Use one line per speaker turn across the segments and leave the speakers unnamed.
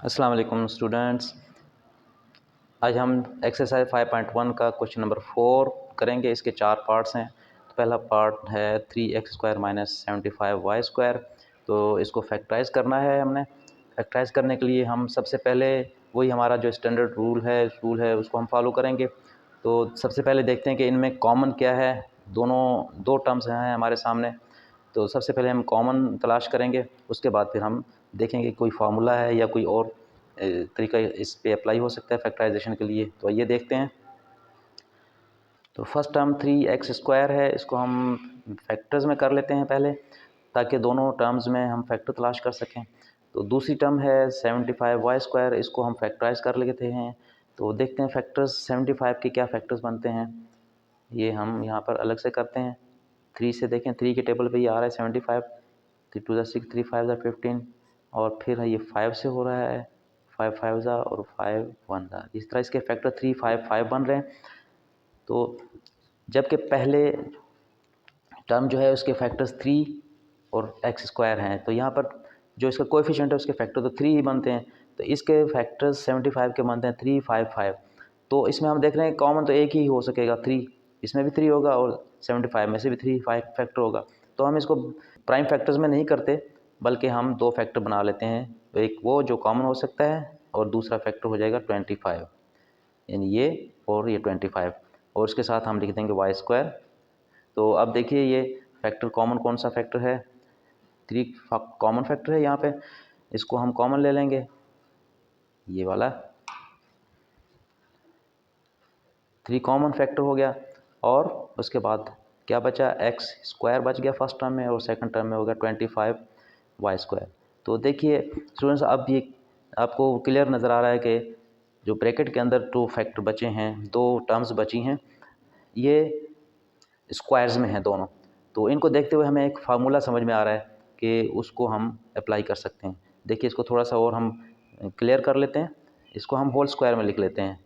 अस्सलाम वालेकुम स्टूडेंट्स। आज हम एक्सरसाइज 5.1 का क्वेश्चन नंबर 4 करेंगे। इसके 4 पार्ट्स हैं। तो पहला पार्ट है 3x² माइनस 75y²। तो इसको फैक्टराइज़ करना है हमने। फैक्टराइज़ करने के लिए हम सबसे पहले वही हमारा जो स्टैंडर्ड रूल है उसको हम फॉलो करेंगे। तो सबसे पहले देखते हैं कि इनमें कॉमन क्या है। दो टर्म्स हैं हमारे सामने। तो सबसे पहले हम कॉमन तलाश करेंगे, उसके बाद फिर हम देखेंगे कोई फार्मूला है या कोई और तरीका इस पे अप्लाई हो सकता है फैक्टराइजेशन के लिए। तो आइए देखते हैं। तो फर्स्ट टर्म 3x² है, इसको हम फैक्टर्स में कर लेते हैं पहले, ताकि दोनों टर्म्स में हम फैक्टर तलाश कर सकें। तो दूसरी टर्म है 75y², इसको हम फैक्टराइज कर लेते हैं। तो देखते हैं फैक्टर्स 75 के क्या फैक्टर्स बनते हैं। ये हम यहाँ पर अलग से करते हैं। 3 से देखें, 3 के टेबल पे ये आ रहा है 75, 3 2 6, 3 5 15, और फिर ये 5 से हो रहा है 5 5 और 5 1। इस तरह इसके फैक्टर 3 5 5 बन रहे हैं। तो जबकि पहले टर्म जो है उसके फैक्टर्स 3 और x² हैं, तो यहाँ पर जो इसका कोएफिशिएंट है उसके फैक्टर तो 3 ही बनते हैं। तो इसके फैक्टर्स 75 के बनते हैं 3 5 5। तो इसमें हम देख रहे हैं कॉमन तो एक ही हो सकेगा 3, इसमें भी 3 होगा और 75 में से भी 3 5 फैक्टर होगा। तो हम इसको प्राइम फैक्टर्स में नहीं करते, बल्कि हम 2 फैक्टर बना लेते हैं। तो एक वो जो कॉमन हो सकता है और दूसरा फैक्टर हो जाएगा 25, यानी ये और ये 25, और इसके साथ हम लिख देंगे y²। तो अब देखिए ये फैक्टर कॉमन कौन सा फैक्टर है, 3 कॉमन फैक्टर है यहाँ पे। इसको हम कॉमन ले लेंगे, ये वाला 3 कॉमन फैक्टर हो गया। और उसके बाद क्या बचा, x² बच गया फर्स्ट टर्म में, और सेकंड टर्म में हो गया 25y²। तो देखिए स्टूडेंट्स, अब ये आपको क्लियर नज़र आ रहा है कि जो ब्रैकेट के अंदर 2 फैक्टर बचे हैं, 2 टर्म्स बची हैं, ये स्क्वायर्स में हैं दोनों। तो इनको देखते हुए हमें एक फार्मूला समझ में आ रहा है कि उसको हम अप्लाई कर सकते हैं। देखिए इसको थोड़ा सा और हम क्लियर कर लेते हैं। इसको हम होल स्क्वायर में लिख लेते हैं,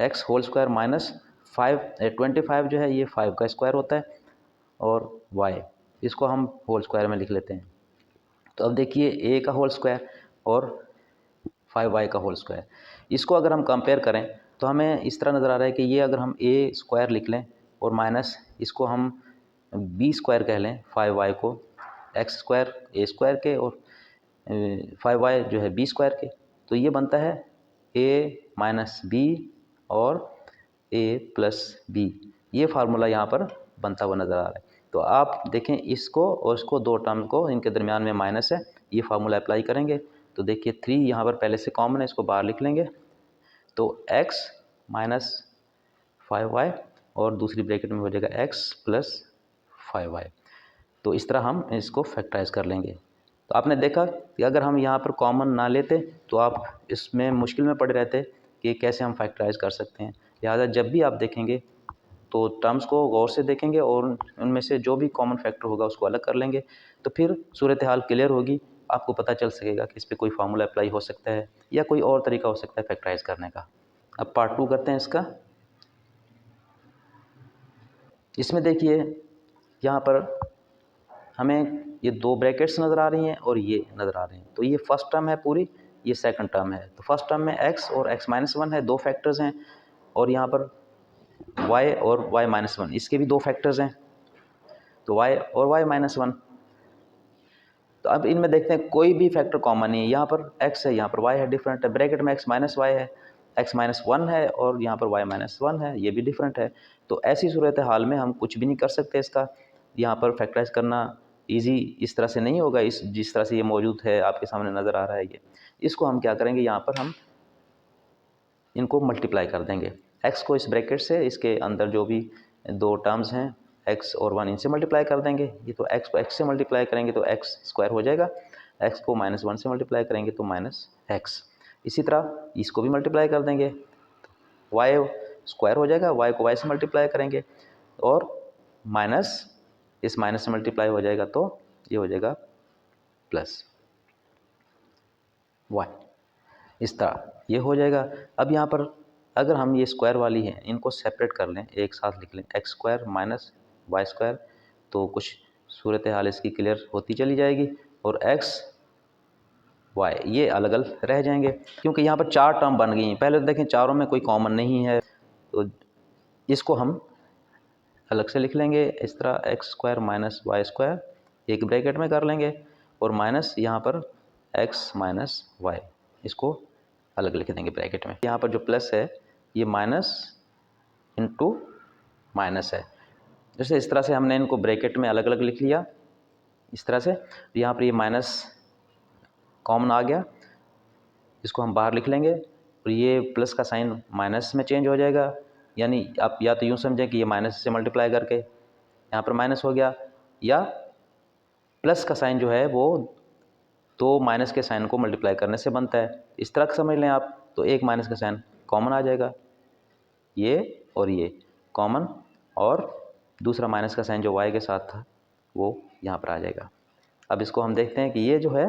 x² माइनस 25 जो है ये 5 का स्क्वायर होता है, और y इसको हम होल स्क्वायर में लिख लेते हैं। तो अब देखिए a का होल स्क्वायर और 5y का होल स्क्वायर, इसको अगर हम कंपेयर करें तो हमें इस तरह नज़र आ रहा है कि ये अगर हम a² लिख लें और माइनस इसको हम b² कह लें 5y को, x² a² के और 5y जो है b² के, तो ये बनता है a माइनस b और a प्लस b। ये फार्मूला यहाँ पर बनता हुआ नज़र आ रहा है। तो आप देखें इसको और इसको, 2 टर्म को इनके दरमियान में माइनस है, ये फार्मूला अप्लाई करेंगे। तो देखिए 3 यहाँ पर पहले से कॉमन है, इसको बाहर लिख लेंगे। तो x माइनस 5y और दूसरी ब्रैकेट में हो जाएगा x प्लस 5y। तो इस तरह हम इसको फैक्टराइज कर लेंगे। तो आपने देखा कि अगर हम यहाँ पर कॉमन ना लेते तो आप इसमें मुश्किल में पड़े रहते कि कैसे हम फैक्टराइज कर सकते हैं। लिहाजा जब भी आप देखेंगे तो टर्म्स को गौर से देखेंगे और उनमें से जो भी कॉमन फैक्टर होगा उसको अलग कर लेंगे। तो फिर सूरत हाल क्लियर होगी, आपको पता चल सकेगा कि इस पर कोई फार्मूला अप्लाई हो सकता है या कोई और तरीका हो सकता है फैक्टराइज करने का। अब पार्ट 2 करते हैं इसका। इसमें देखिए यहाँ पर हमें ये 2 ब्रैकेट्स नज़र आ रही हैं और ये नज़र आ रहे हैं। तो ये फर्स्ट टर्म है पूरी, ये सेकंड टर्म है। तो फर्स्ट टर्म में x और x-1 है, 2 फैक्टर्स हैं, और यहाँ पर y और y-1, इसके भी 2 फैक्टर्स हैं, तो y और y-1। तो अब इनमें देखते हैं कोई भी फैक्टर कॉमन नहीं है। यहाँ पर x है, यहाँ पर y है, डिफरेंट है। ब्रैकेट में x माइनस y है, x-1 है, और यहाँ पर y-1 है, ये भी डिफरेंट है। तो ऐसी सूरत हाल में हम कुछ भी नहीं कर सकते इसका। यहाँ पर फैक्टराइज करना इजी इस तरह से नहीं होगा, इस जिस तरह से ये मौजूद है आपके सामने नज़र आ रहा है ये। इसको हम क्या करेंगे, यहाँ पर हम इनको मल्टीप्लाई कर देंगे। x को इस ब्रैकेट से इसके अंदर जो भी 2 टर्म्स हैं x और 1, इनसे मल्टीप्लाई कर देंगे। ये तो x को x से मल्टीप्लाई करेंगे तो x² हो जाएगा, x को -1 से मल्टीप्लाई करेंगे तो -x। इसी तरह इसको भी मल्टीप्लाई कर देंगे, y² हो जाएगा, y को y से मल्टीप्लाई करेंगे और माइनस इस माइनस से मल्टीप्लाई हो जाएगा तो ये हो जाएगा प्लस y। इस तरह ये हो जाएगा। अब यहाँ पर अगर हम ये स्क्वायर वाली हैं इनको सेपरेट कर लें, एक साथ लिख लें x² माइनस y², तो कुछ सूरत हाल इसकी क्लियर होती चली जाएगी। और x वाई, ये अलग अलग रह जाएंगे क्योंकि यहाँ पर 4 टर्म बन गई हैं। पहले तो देखें चारों में कोई कॉमन नहीं है, तो इसको हम अलग से लिख लेंगे इस तरह, X square minus Y square एक ब्रैकेट में कर लेंगे, और माइनस यहाँ पर एक्स माइनस वाई, इसको अलग लिख देंगे ब्रैकेट में। यहाँ पर जो प्लस है ये माइनस इंटू माइनस है, जैसे इस तरह से हमने इनको ब्रैकेट में अलग अलग लिख लिया इस तरह से। यहाँ पर ये माइनस कॉमन आ गया, इसको हम बाहर लिख लेंगे, और ये प्लस का साइन माइनस में चेंज हो जाएगा, यानी आप या तो यूँ समझें कि ये माइनस से मल्टीप्लाई करके यहाँ पर माइनस हो गया, या प्लस का साइन जो है वो दो माइनस के साइन को मल्टीप्लाई करने से बनता है, इस तरह का समझ लें आप। तो एक माइनस का साइन कॉमन आ जाएगा, ये और ये कॉमन, और दूसरा माइनस का साइन जो वाई के साथ था वो यहाँ पर आ जाएगा। अब इसको हम देखते हैं कि ये जो है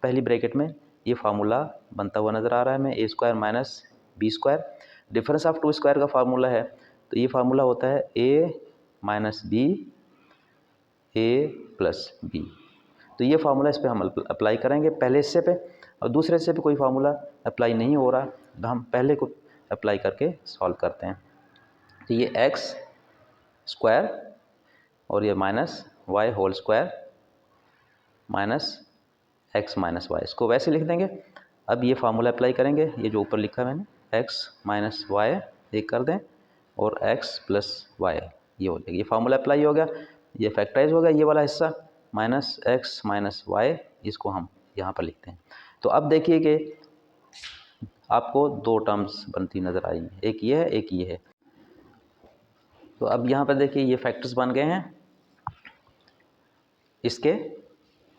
पहली ब्रैकेट में ये फार्मूला बनता हुआ नज़र आ रहा है हमें, A square minus B square, difference of two square का फार्मूला है, तो ये फार्मूला होता है A minus B A plus B. तो ये फार्मूला इस पर हम अप्लाई करेंगे पहले हिस्से पे, और दूसरे हिस्से पे कोई फार्मूला अप्लाई नहीं हो रहा, तो हम पहले को अप्लाई करके सॉल्व करते हैं। तो ये एक्स स्क्वायर और ये minus Y whole square minus X minus Y, इसको वैसे लिख देंगे। अब ये फार्मूला अप्लाई करेंगे, ये जो ऊपर लिखा है मैंने एक्स माइनस वाई एक कर दें, और एक्स प्लस वाई ये हो जाएगा। ये फार्मूला अप्लाई हो गया, ये फैक्टराइज हो गया ये वाला हिस्सा, माइनस एक्स माइनस वाई, इसको हम यहाँ पर लिखते हैं। तो अब देखिए कि आपको दो टर्म्स बनती नज़र आई हैं, एक ये है एक ये है। तो अब यहाँ पर देखिए ये फैक्टर्स बन गए हैं इसके,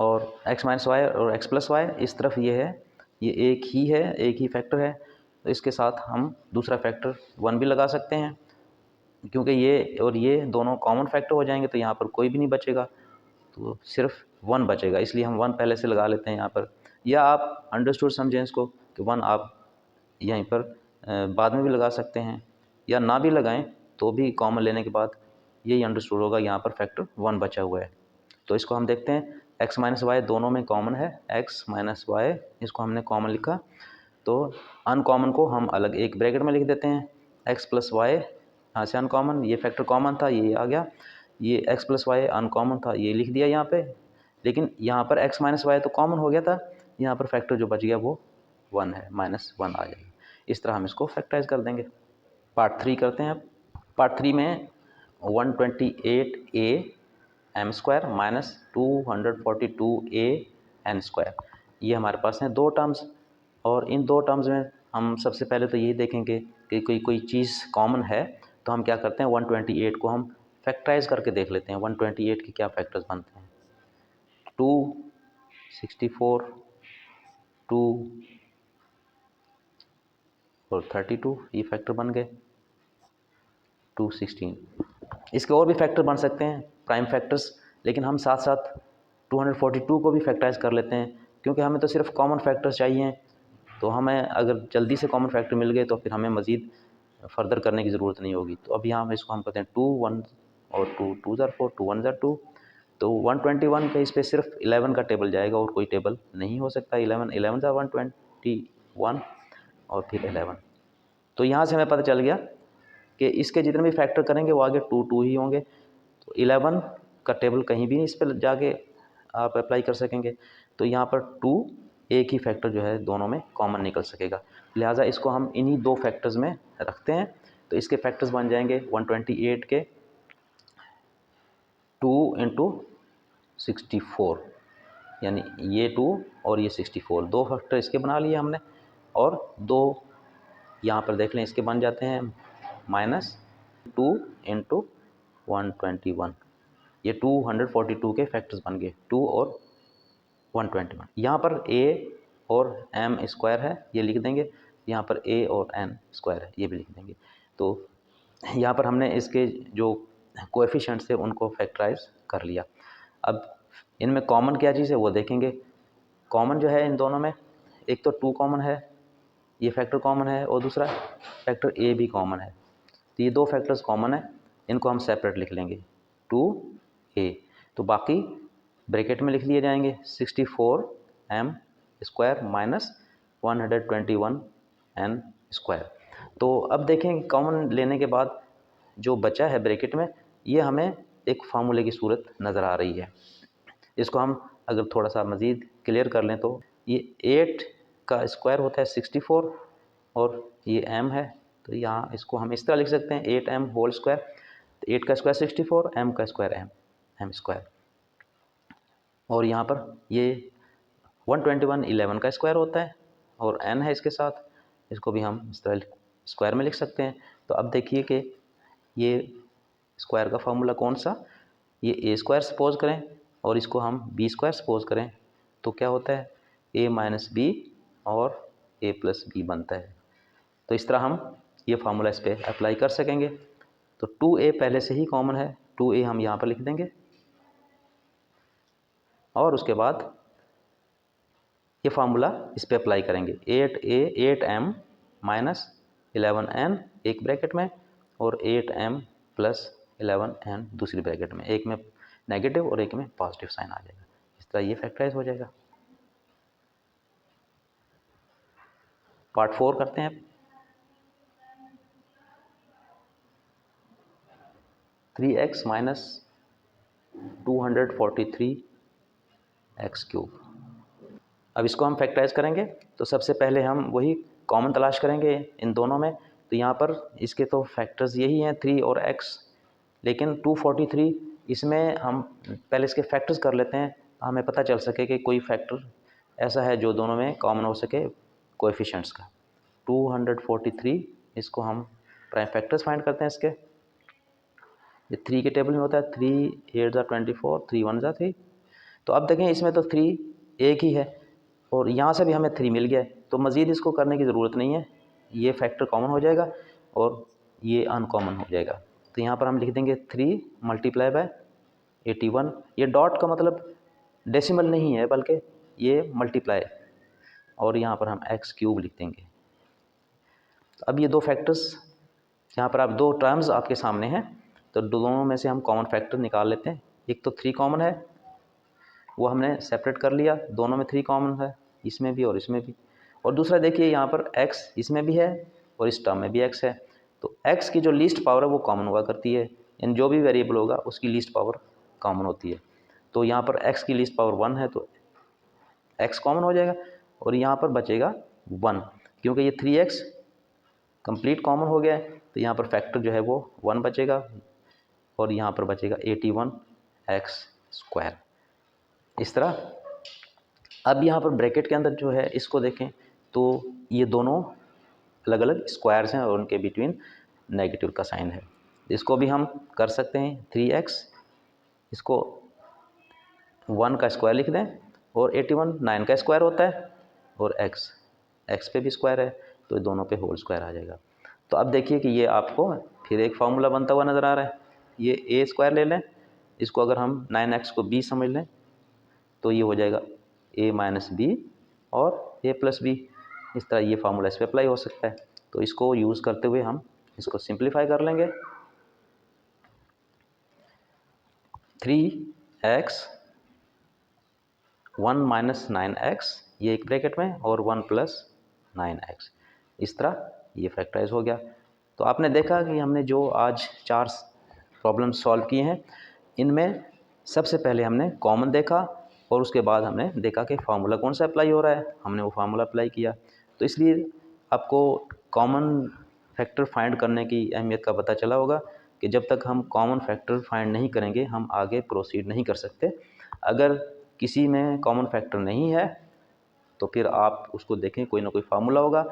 और x माइनस वाई और x प्लस वाई इस तरफ ये है, ये एक ही है, एक ही फैक्टर है, तो इसके साथ हम दूसरा फैक्टर 1 भी लगा सकते हैं, क्योंकि ये और ये दोनों कॉमन फैक्टर हो जाएंगे, तो यहाँ पर कोई भी नहीं बचेगा, तो सिर्फ 1 बचेगा, इसलिए हम 1 पहले से लगा लेते हैं यहाँ पर। या आप अंडरस्टूड समझें इसको कि 1 आप यहीं पर बाद में भी लगा सकते हैं, या ना भी लगाएं तो भी कॉमन लेने के बाद यही अंडरस्टूड होगा, यहाँ पर फैक्टर 1 बचा हुआ है। तो इसको हम देखते हैं, x माइनस वाई दोनों में कॉमन है, x माइनस वाई इसको हमने कॉमन लिखा, तो अनकॉमन को हम अलग एक ब्रैकेट में लिख देते हैं, x प्लस वाई यहाँ से अनकॉमन, ये फैक्टर कॉमन था ये आ गया, ये x प्लस वाई अनकॉमन था ये लिख दिया यहाँ पे, लेकिन यहाँ पर x माइनस वाई तो कॉमन हो गया था, यहाँ पर फैक्टर जो बच गया वो 1 है, -1 आ जाएगा। इस तरह हम इसको फैक्टराइज कर देंगे। पार्ट 3 करते हैं अब। पार्ट 3 में 128a M square minus 242a N square, ये हमारे पास हैं दो टर्म्स, और इन दो टर्म्स में हम सबसे पहले तो ये देखेंगे कि कोई चीज़ कॉमन है, तो हम क्या करते हैं 128 को हम फैक्टराइज करके देख लेते हैं, 128 के क्या फैक्टर्स बनते हैं। 264 2 और 32 ये फैक्टर बन गए, 216। इसके और भी फैक्टर बन सकते हैं प्राइम फैक्टर्स, लेकिन हम साथ साथ 242 को भी फैक्टराइज कर लेते हैं, क्योंकि हमें तो सिर्फ कॉमन फैक्टर्स चाहिए, तो हमें अगर जल्दी से कॉमन फैक्टर मिल गए तो फिर हमें मज़ीद फर्दर करने की ज़रूरत नहीं होगी। तो अब यहाँ हम इसको हम कहते हैं 2 1 और 2 2 ज़र 4 2 1 ज़र 2, तो 121 पे इस पर सिर्फ 11 का टेबल जाएगा और कोई टेबल नहीं हो सकता। 11 11 ज़र 121 और फिर 11, तो यहाँ से हमें पता चल गया कि इसके जितने भी फैक्टर करेंगे वो आगे 2 2 ही होंगे, तो 11 का टेबल कहीं भी इस पर जाके आप अप्लाई कर सकेंगे, तो यहाँ पर 2 एक ही फैक्टर जो है दोनों में कॉमन निकल सकेगा, लिहाजा इसको हम इन्हीं दो फैक्टर्स में रखते हैं। तो इसके फैक्टर्स बन जाएंगे 128 के 2 इंटू 64, यानी ये 2 और ये 64, दो फैक्टर इसके बना लिए हमने, और दो यहाँ पर देख लें इसके बन जाते हैं -2 इंटू 121, ये 242 के फैक्टर्स बन गए, 2 और 121। यहाँ पर a और m स्क्वायर है ये लिख देंगे, यहाँ पर a और n स्क्वायर है ये भी लिख देंगे। तो यहाँ पर हमने इसके जो कोएफिशिएंट्स थे उनको फैक्टराइज कर लिया। अब इनमें कॉमन क्या चीज़ है वो देखेंगे। कॉमन जो है इन दोनों में, एक तो 2 कॉमन है, ये फैक्टर कॉमन है, और दूसरा फैक्टर a भी कॉमन है, तो ये दो फैक्टर्स कॉमन है, इनको हम सेपरेट लिख लेंगे 2a, तो बाकी ब्रैकेट में लिख लिए जाएंगे 64m square minus 121 n square. तो अब देखें कॉमन लेने के बाद जो बचा है ब्रैकेट में, ये हमें एक फार्मूले की सूरत नज़र आ रही है। इसको हम अगर थोड़ा सा मज़ीद क्लियर कर लें तो ये 8 का स्क्वायर होता है 64 और ये m है, तो यहाँ इसको हम इस तरह लिख सकते हैं 8m होल स्क्वायर। तो 8 का स्क्वायर 64, m का स्क्वायर m स्क्वायर, और यहाँ पर ये 121 11 का स्क्वायर होता है और n है इसके साथ, इसको भी हम इस तरह स्क्वायर में लिख सकते हैं। तो अब देखिए कि ये स्क्वायर का फार्मूला कौन सा, ये ए स्क्वायर सपोज करें और इसको हम बी स्क्वायर सपोज करें, तो क्या होता है a माइनस बी और a प्लस बी बनता है। तो इस तरह हम ये फार्मूला इस पर अप्लाई कर सकेंगे। तो 2a पहले से ही कॉमन है, 2a हम यहाँ पर लिख देंगे और उसके बाद ये फार्मूला इस पर अप्लाई करेंगे। 8m माइनस 11n एक ब्रैकेट में और 8m प्लस 11n दूसरी ब्रैकेट में, एक में नेगेटिव और एक में पॉजिटिव साइन आ जाएगा। इस तरह ये फैक्टराइज हो जाएगा। पार्ट 4 करते हैं। 3x minus 243 x cube. अब इसको हम फैक्टराइज करेंगे तो सबसे पहले हम वही कॉमन तलाश करेंगे इन दोनों में। तो यहाँ पर इसके तो फैक्टर्स यही हैं 3 और x, लेकिन 243 इसमें हम पहले इसके फैक्टर्स कर लेते हैं, हमें पता चल सके कि कोई फैक्टर ऐसा है जो दोनों में कॉमन हो सके कोएफिशिएंट्स का। 243 इसको हम प्राइम फैक्टर्स फाइंड करते हैं इसके। ये 3 के टेबल में होता है, 3 8 ज़ा 24, 3 1 ज़ा 3। तो अब देखें इसमें तो 3 एक ही है और यहाँ से भी हमें 3 मिल गया है, तो मज़ीद इसको करने की ज़रूरत नहीं है, ये फैक्टर कॉमन हो जाएगा और ये अनकॉमन हो जाएगा। तो यहाँ पर हम लिख देंगे 3 मल्टीप्लाई बाय 81। ये डॉट का मतलब डेसिमल नहीं है बल्कि ये मल्टीप्लाई, और यहाँ पर हम एक्स क्यूब लिख देंगे। तो अब ये दो फैक्टर्स यहाँ पर आप दो टर्म्स आपके सामने हैं, तो दोनों में से हम कॉमन फैक्टर निकाल लेते हैं। एक तो 3 कॉमन है, वो हमने सेपरेट कर लिया, दोनों में 3 कॉमन है, इसमें भी और इसमें भी। और दूसरा देखिए यहाँ पर x इसमें भी है और इस टर्म में भी x है, तो x की जो लीस्ट पावर है वो कॉमन हुआ करती है, इन जो भी वेरिएबल होगा उसकी लीस्ट पावर कॉमन होती है। तो यहाँ पर x की लीस्ट पावर 1 है तो x कॉमन हो जाएगा और यहाँ पर बचेगा 1, क्योंकि ये 3x कंप्लीट कॉमन हो गया है, तो यहाँ पर फैक्टर जो है वो 1 बचेगा और यहाँ पर बचेगा 81x स्क्वायर। इस तरह अब यहाँ पर ब्रैकेट के अंदर जो है इसको देखें तो ये दोनों अलग अलग स्क्वायर्स हैं और उनके बिटवीन नेगेटिव का साइन है। इसको भी हम कर सकते हैं 3x, इसको 1 का स्क्वायर लिख दें और 81 9 का स्क्वायर होता है और x पे भी स्क्वायर है, तो दोनों पे होल स्क्वायर आ जाएगा। तो अब देखिए कि ये आपको फिर एक फार्मूला बनता हुआ नज़र आ रहा है। ये a स्क्वायर ले लें, इसको अगर हम 9x को b समझ लें तो ये हो जाएगा a माइनस बी और a प्लस बी। इस तरह ये फार्मूला इस पर अप्लाई हो सकता है। तो इसको यूज़ करते हुए हम इसको सिंप्लीफाई कर लेंगे। 3x 1 माइनस 9x, ये एक ब्रैकेट में, और 1 प्लस 9x। इस तरह ये फैक्टराइज हो गया। तो आपने देखा कि हमने जो आज 4 प्रॉब्लम सॉल्व किए हैं, इनमें सबसे पहले हमने कॉमन देखा और उसके बाद हमने देखा कि फार्मूला कौन सा अप्लाई हो रहा है, हमने वो फार्मूला अप्लाई किया। तो इसलिए आपको कॉमन फैक्टर फाइंड करने की अहमियत का पता चला होगा कि जब तक हम कॉमन फैक्टर फाइंड नहीं करेंगे हम आगे प्रोसीड नहीं कर सकते। अगर किसी में कॉमन फैक्टर नहीं है तो फिर आप उसको देखें, कोई ना कोई फार्मूला होगा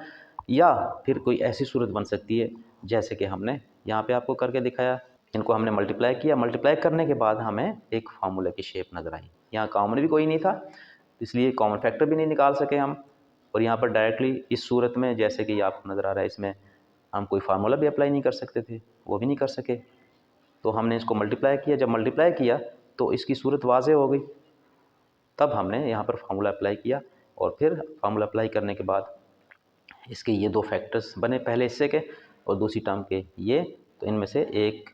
या फिर कोई ऐसी सूरत बन सकती है जैसे कि हमने यहाँ पे आपको करके दिखाया। इनको हमने मल्टीप्लाई किया, मल्टीप्लाई करने के बाद हमें एक फार्मूला की शेप नज़र आई। यहाँ कॉमन भी कोई नहीं था, इसलिए कॉमन फैक्टर भी नहीं निकाल सके हम, और यहाँ पर डायरेक्टली इस सूरत में जैसे कि आपको नज़र आ रहा है इसमें हम कोई फार्मूला भी अप्लाई नहीं कर सकते थे, वो भी नहीं कर सके। तो हमने इसको मल्टीप्लाई किया, जब मल्टीप्लाई किया तो इसकी सूरत वाज़ेह हो गई, तब हमने यहाँ पर फार्मूला अप्लाई किया और फिर फार्मूला अप्लाई करने के बाद इसके ये दो फैक्टर्स बने, पहले हिस्से के और दूसरी टर्म के ये, तो इनमें से एक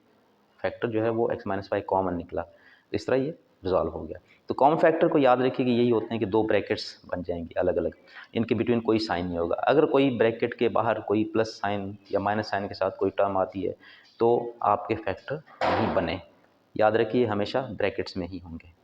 फैक्टर जो है वो x-5 कॉमन निकला। तो इस तरह ये रिजॉल्व हो गया। तो कॉमन फैक्टर को याद रखिए कि यही होते हैं कि दो ब्रैकेट्स बन जाएंगी अलग अलग, इनके बिटवीन कोई साइन नहीं होगा। अगर कोई ब्रैकेट के बाहर कोई प्लस साइन या माइनस साइन के साथ कोई टर्म आती है तो आपके फैक्टर नहीं बने। याद रखिए हमेशा ब्रैकेट्स में ही होंगे।